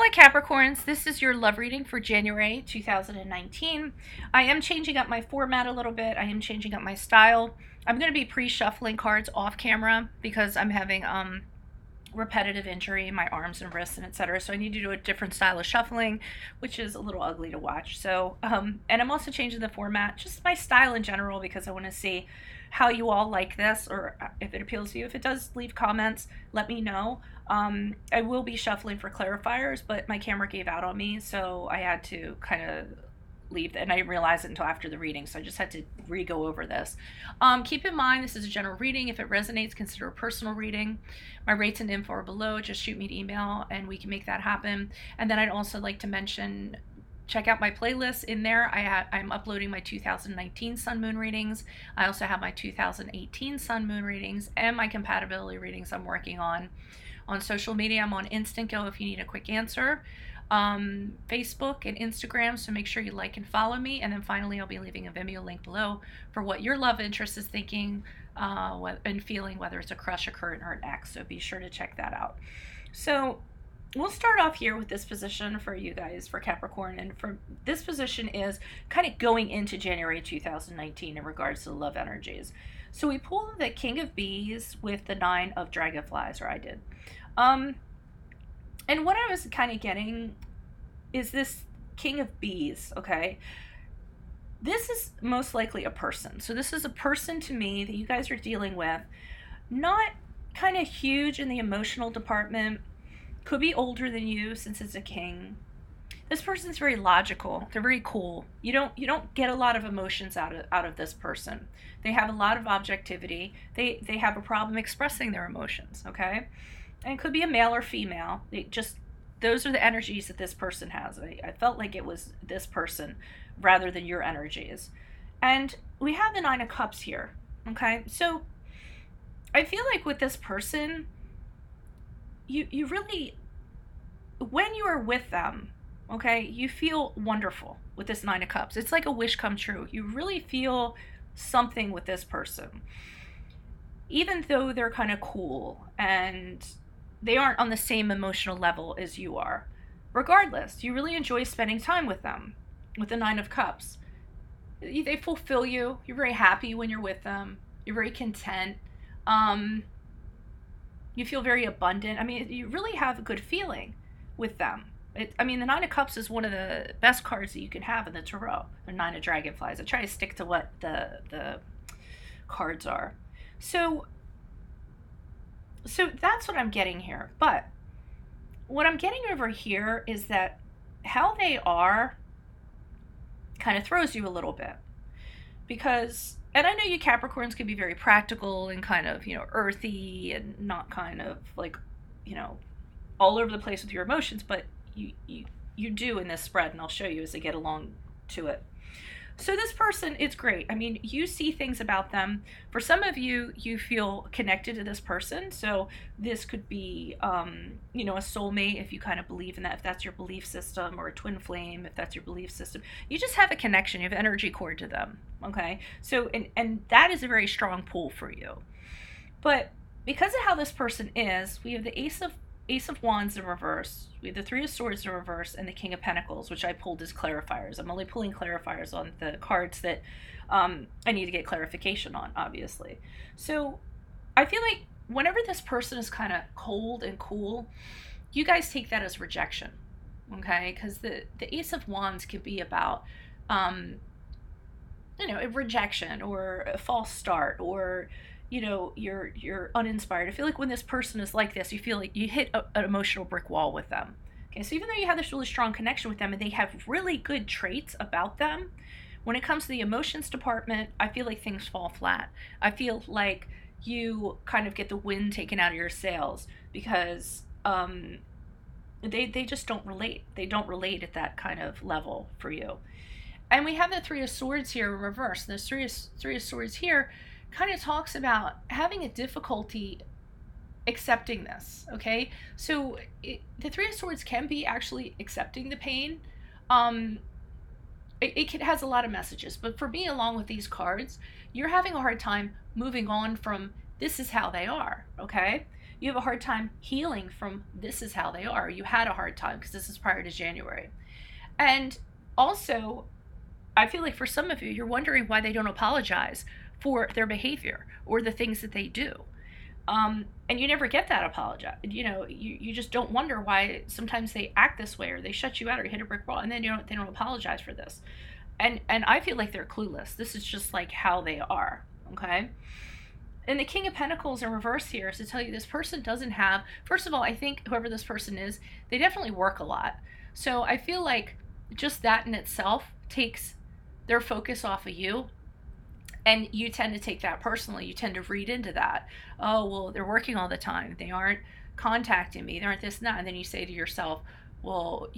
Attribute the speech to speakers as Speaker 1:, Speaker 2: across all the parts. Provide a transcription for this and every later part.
Speaker 1: Hola Capricorns, this is your love reading for January 2019. I am changing up my format a little bit. I am changing up my style. I'm going to be pre-shuffling cards off camera because I'm having repetitive injury in my arms and wrists and etc. So I need to do a different style of shuffling, which is a little ugly to watch. So, and I'm also changing the format, just my style in general, because I want to see how you all like this, or if it appeals to you. If it does, leave comments, let me know. I will be shuffling for clarifiers, but my camera gave out on me, so I had to kind of leave, and I didn't realize it until after the reading, so I just had to re-go over this. Keep in mind, this is a general reading. If it resonates, consider a personal reading. My rates and info are below. Just shoot me an email, and we can make that happen. And then I'd also like to mention, check out my playlist. In there, I'm uploading my 2019 Sun Moon readings. I also have my 2018 Sun Moon readings and my compatibility readings I'm working on. On social media, I'm on Instant Go if you need a quick answer. Facebook and Instagram, so make sure you like and follow me. And then finally, I'll be leaving a Vimeo link below for what your love interest is thinking and feeling, whether it's a crush, a current, or an ex. So be sure to check that out. So we'll start off here with this position for you guys, for Capricorn. And for this position is kind of going into January 2019 in regards to the love energies. So we pulled the King of Bees with the 9 of Dragonflies, or I did. And what I was kind of getting is this King of Bees, okay? This is most likely a person. So this is a person to me that you guys are dealing with. Not kind of huge in the emotional department. Could be older than you since it's a king. This person's very logical. They're very cool. You don't get a lot of emotions out of this person. They have a lot of objectivity. They have a problem expressing their emotions, okay? And it could be a male or female. Those are the energies that this person has. I felt like it was this person rather than your energies. And we have the 9 of Cups here, okay? So I feel like with this person, you really, when you are with them, okay, you feel wonderful with this 9 of Cups. It's like a wish come true. You really feel something with this person. Even though they're kind of cool and they aren't on the same emotional level as you are. Regardless, you really enjoy spending time with them, with the 9 of Cups. They fulfill you. You're very happy when you're with them. You're very content. You feel very abundant. I mean, you really have a good feeling with them. The 9 of Cups is one of the best cards that you can have in the tarot. The 9 of Dragonflies. I try to stick to what the cards are. So that's what I'm getting here. But what I'm getting over here is that how they are kind of throws you a little bit. Because, and I know you Capricorns can be very practical and kind of, earthy and not kind of like, all over the place with your emotions, but you do in this spread, and I'll show you as I get along to it. So this person, it's great. I mean, you see things about them. For some of you, you feel connected to this person. So this could be, a soulmate if you kind of believe in that, if that's your belief system, or a twin flame if that's your belief system. You just have a connection. You have an energy cord to them, okay? So, and that is a very strong pull for you. But because of how this person is, we have the Ace of Wands in reverse. We have the 3 of Swords in reverse and the King of Pentacles, which I pulled as clarifiers. I'm only pulling clarifiers on the cards that I need to get clarification on, obviously. So I feel like whenever this person is kind of cold and cool, you guys take that as rejection, okay? Because the Ace of Wands could be about, a rejection or a false start, or you're uninspired. I feel like when this person is like this, you feel like you hit an emotional brick wall with them. Okay, so even though you have this really strong connection with them and they have really good traits about them, when it comes to the emotions department, I feel like things fall flat. I feel like you kind of get the wind taken out of your sails because they just don't relate. They don't relate at that kind of level for you. And we have the 3 of Swords here in reverse. The 3 of Swords here kind of talks about having a difficulty accepting this, okay? So the 3 of Swords can be actually accepting the pain. It has a lot of messages, but for me, along with these cards, you're having a hard time moving on from this is how they are, okay? You have a hard time healing from this is how they are. You had a hard time because this is prior to January. And also, I feel like for some of you, you're wondering why they don't apologize for their behavior or the things that they do. And you never get that apology. You just don't wonder why sometimes they act this way, or they shut you out, or hit a brick wall, and then they don't apologize for this. And I feel like they're clueless. This is just like how they are, okay? And the King of Pentacles in reverse here is to tell you this person doesn't have, first of all, I think whoever this person is, they definitely work a lot. So I feel like just that in itself takes their focus off of you. And you tend to take that personally. You tend to read into that. Oh, well, they're working all the time. They aren't contacting me. They aren't this and that. And then you say to yourself, well,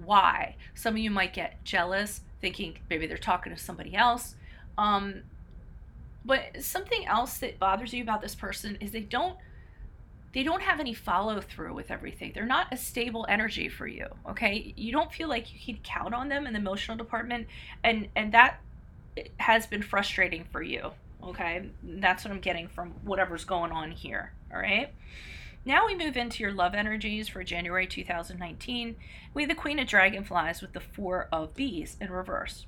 Speaker 1: why? Some of you might get jealous, thinking maybe they're talking to somebody else. But something else that bothers you about this person is they don't have any follow through with everything. They're not a stable energy for you, okay? You don't feel like you can count on them in the emotional department, and that has been frustrating for you, okay? That's what I'm getting from whatever's going on here, all right? Now we move into your love energies for January 2019. We have the Queen of Dragonflies with the Four of Bees in reverse.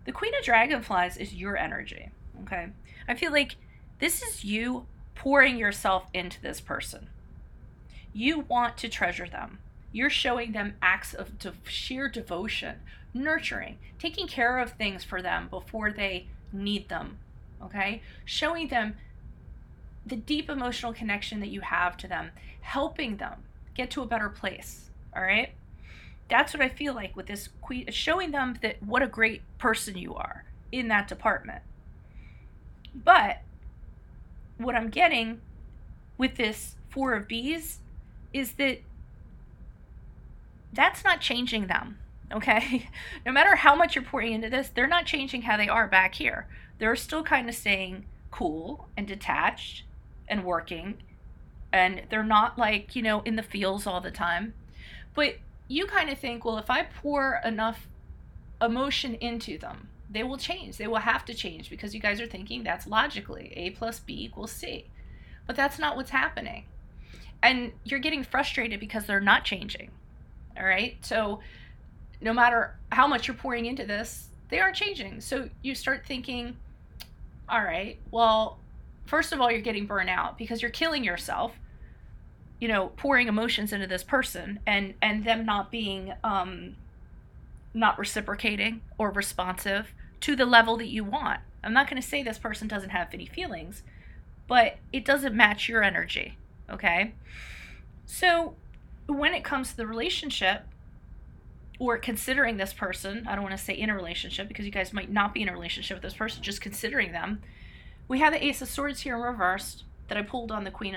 Speaker 1: The Queen of Dragonflies is your energy, okay? I feel like this is you pouring yourself into this person. You want to treasure them. You're showing them acts of sheer devotion, nurturing, taking care of things for them before they need them, okay? Showing them the deep emotional connection that you have to them, helping them get to a better place, all right? That's what I feel like with this queen, showing them that what a great person you are in that department. But what I'm getting with this Four of Bees is that that's not changing them, okay? No matter how much you're pouring into this, they're not changing how they are back here. They're still kind of staying cool and detached and working, and they're not like, in the feels all the time. But you kind of think, well, if I pour enough emotion into them, they will change. They will have to change, because you guys are thinking that's logically A plus B equals C. But that's not what's happening. And you're getting frustrated because they're not changing. All right? So no matter how much you're pouring into this, they aren't changing. So you start thinking, all right, well, first of all, you're getting burnt out because you're killing yourself, pouring emotions into this person and them not being, not reciprocating or responsive to the level that you want. I'm not going to say this person doesn't have any feelings, but it doesn't match your energy, okay? So when it comes to the relationship or considering this person, I don't want to say in a relationship because you guys might not be in a relationship with this person, just considering them, we have the Ace of Swords here in reverse that I pulled on the Queen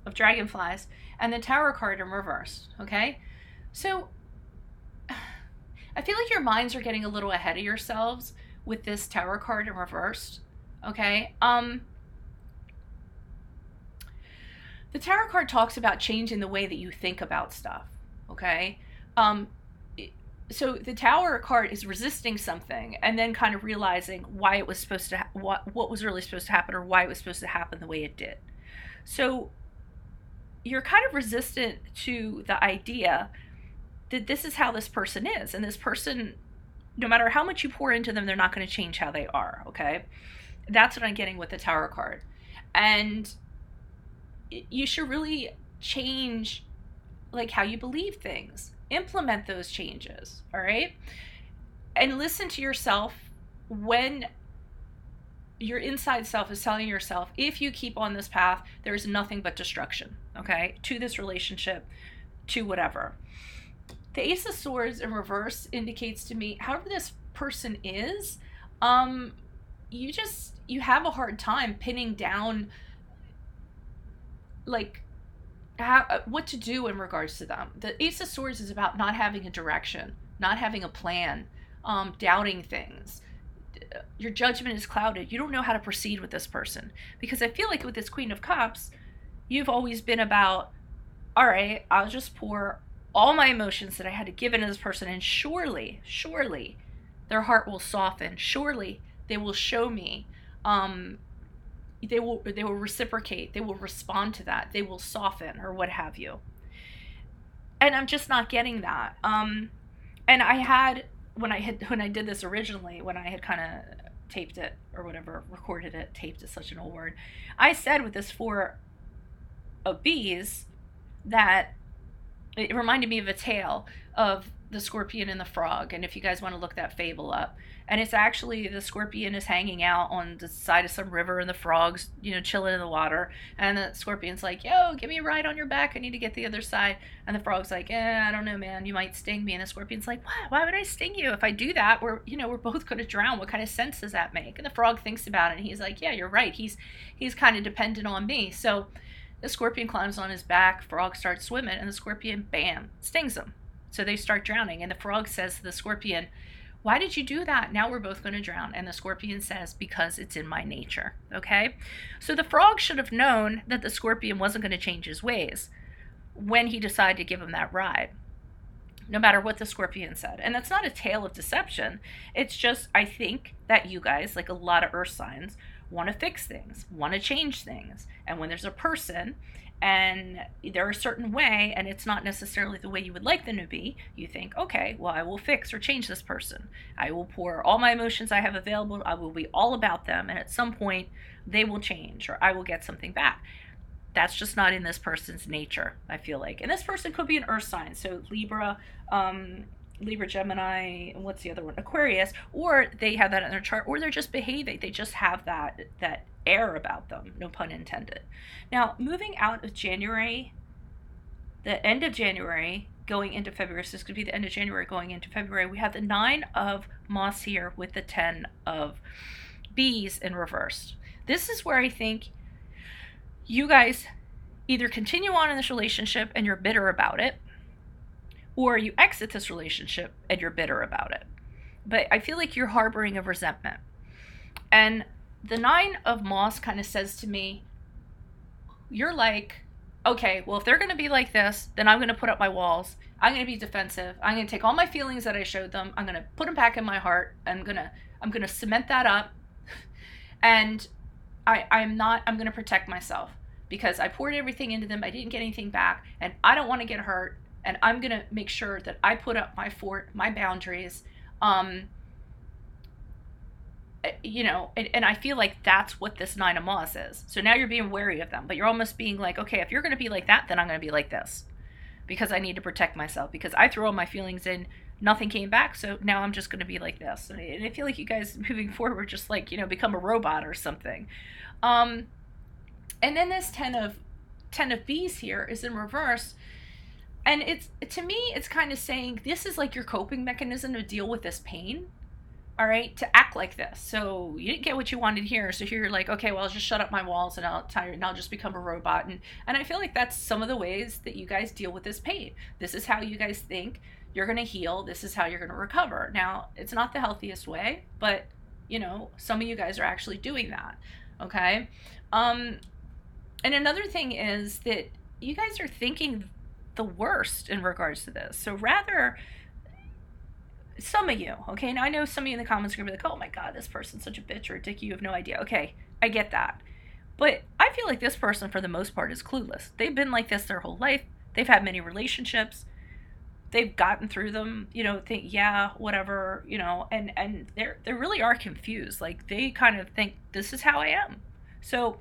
Speaker 1: of Dragonflies, and the Tower card in reverse, okay? So I feel like your minds are getting a little ahead of yourselves with this Tower card in reverse, okay? The Tower card talks about changing the way that you think about stuff, okay? So the Tower card is resisting something and then kind of realizing why it was supposed to, what was really supposed to happen, or why it was supposed to happen the way it did. So you're kind of resistant to the idea that this is how this person is. And this person, no matter how much you pour into them, they're not going to change how they are, okay? That's what I'm getting with the Tower card. And you should really change like how you believe things. Implement those changes, all right? And listen to yourself when your inside self is telling yourself, if you keep on this path, there's nothing but destruction, okay? To this relationship, to whatever. The Ace of Swords in reverse indicates to me, however this person is, you have a hard time pinning down like what to do in regards to them. The Ace of Swords is about not having a direction, not having a plan, doubting things. Your judgment is clouded. You don't know how to proceed with this person. Because I feel like with this Queen of Cups, you've always been about, all right, I'll just pour all my emotions that I had to give into this person, and surely their heart will soften. Surely they will show me they will reciprocate, they will respond to that, they will soften or what have you. And I'm just not getting that. And I had, when I did this originally, when I had kind of taped it or whatever, recorded it, taped is such an old word, I said with this 4 of bees that it reminded me of a tale of the scorpion and the frog. And if you guys want to look that fable up, and it's actually the scorpion is hanging out on the side of some river and the frog's, you know, chilling in the water, and the scorpion's like, yo, give me a ride on your back, I need to get the other side. And the frog's like, I don't know, man, you might sting me. And the scorpion's like, what? Why would I sting you? If I do that, we're both going to drown. What kind of sense does that make? And the frog thinks about it, and he's like, yeah, you're right, he's kind of dependent on me. So the scorpion climbs on his back, frog starts swimming, and the scorpion, bam, stings him. So they start drowning, and the frog says to the scorpion, why did you do that? Now we're both going to drown. And the scorpion says, because it's in my nature. Okay? So the frog should have known that the scorpion wasn't going to change his ways when he decided to give him that ride, no matter what the scorpion said. And that's not a tale of deception. It's just, I think that you guys, like a lot of earth signs, want to fix things, want to change things. And when there's a person and they're a certain way, and it's not necessarily the way you would like them to be, you think, okay, well, I will fix or change this person. I will pour all my emotions I have available. I will be all about them. And at some point, they will change, or I will get something back. That's just not in this person's nature, I feel like. And this person could be an earth sign. So Libra, Gemini, and what's the other one? Aquarius, or they have that in their chart, or they're just behaving. They just have that air about them, no pun intended. Now, moving out of January, the end of January, going into February, so this could be the end of January going into February, we have the 9 of moss here with the 10 of bees in reverse. This is where I think you guys either continue on in this relationship and you're bitter about it, or you exit this relationship and you're bitter about it. But I feel like you're harboring a resentment. And the 9 of moss kind of says to me, you're like, okay, well, if they're going to be like this, then I'm going to put up my walls. I'm going to be defensive. I'm going to take all my feelings that I showed them. I'm going to put them back in my heart. I'm going to cement that up. And I'm going to protect myself because I poured everything into them. I didn't get anything back, and I don't want to get hurt. And I'm going to make sure that I put up my fort, my boundaries, and I feel like that's what this 9 of moss is. So now you're being wary of them, but you're almost being like, okay, if you're going to be like that, then I'm going to be like this because I need to protect myself because I threw all my feelings in, nothing came back. So now I'm just going to be like this. And I feel like you guys moving forward, just like, become a robot or something. And then this 10 of bees here is in reverse. And to me, it's kind of saying this is like your coping mechanism to deal with this pain, all right, to act like this. So you didn't get what you wanted here. So here you're like, okay, well, I'll just shut up my walls and I'll just become a robot. And I feel like that's some of the ways that you guys deal with this pain. This is how you guys think you're going to heal. This is how you're going to recover. Now, it's not the healthiest way, but, some of you guys are actually doing that, okay? And another thing is that you guys are thinking the worst in regards to this. So rather, some of you, okay, now I know some of you in the comments are gonna be like, oh my god, this person's such a bitch or a dick, you have no idea. Okay, I get that, but I feel like this person for the most part is clueless. They've been like this their whole life. They've had many relationships, they've gotten through them, think, yeah, whatever, and they really are confused. Like, they kind of think this is how I am. So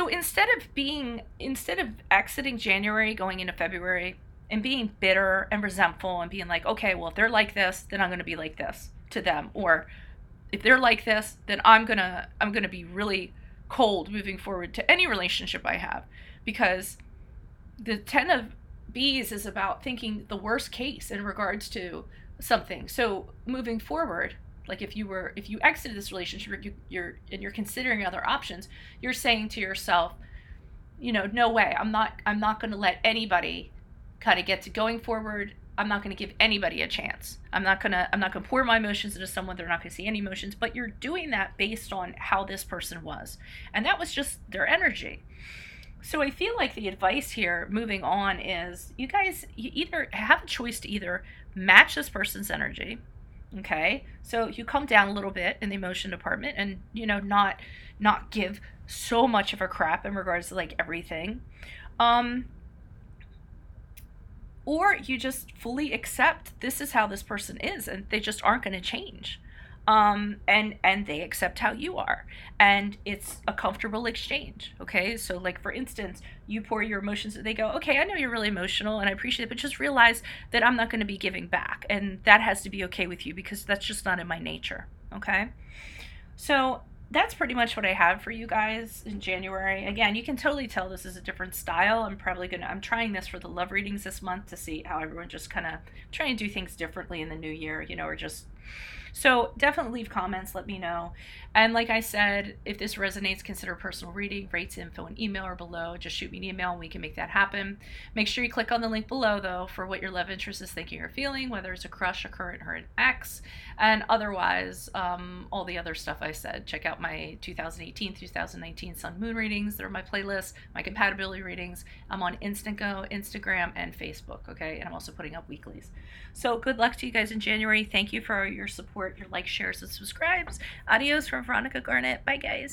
Speaker 1: instead of exiting January, going into February, and being bitter and resentful and being like, okay, well, if they're like this, then I'm going to be like this to them. Or if they're like this, then I'm going to be really cold moving forward to any relationship I have. Because the 10 of bees is about thinking the worst case in regards to something. So moving forward, like if you exited this relationship, you're considering other options, you're saying to yourself, no way, I'm not going to let anybody kind of get to going forward. I'm not going to give anybody a chance. I'm not going to pour my emotions into someone. They're not going to see any emotions, but you're doing that based on how this person was. And that was just their energy. So I feel like the advice here moving on is you guys, you either have a choice to either match this person's energy, Okay, so you come down a little bit in the emotion department, and not give so much of a crap in regards to like everything. Or you just fully accept this is how this person is, and they just aren't going to change. And they accept how you are, and it's a comfortable exchange. Okay, so like for instance, you pour your emotions and they go, okay, I know you're really emotional and I appreciate it, but just realize that I'm not going to be giving back, and that has to be okay with you because that's just not in my nature. Okay, so that's pretty much what I have for you guys in January. Again, you can totally tell this is a different style. I'm trying this for the love readings this month to see how everyone just kind of trying to do things differently in the new year, or just. So definitely leave comments, let me know. And like I said, if this resonates, consider personal reading. Rates, info, and email are below. Just shoot me an email and we can make that happen. Make sure you click on the link below, though, for what your love interest is thinking or feeling, whether it's a crush, a current, or an ex. And otherwise, all the other stuff I said. Check out my 2018, 2019 Sun Moon readings. They're my playlist, my compatibility readings. I'm on Instago, Instagram, and Facebook, okay? And I'm also putting up weeklies. So good luck to you guys in January. Thank you for your support, your likes, shares, and subscribes. Adios from Veronica Garnett. Bye, guys.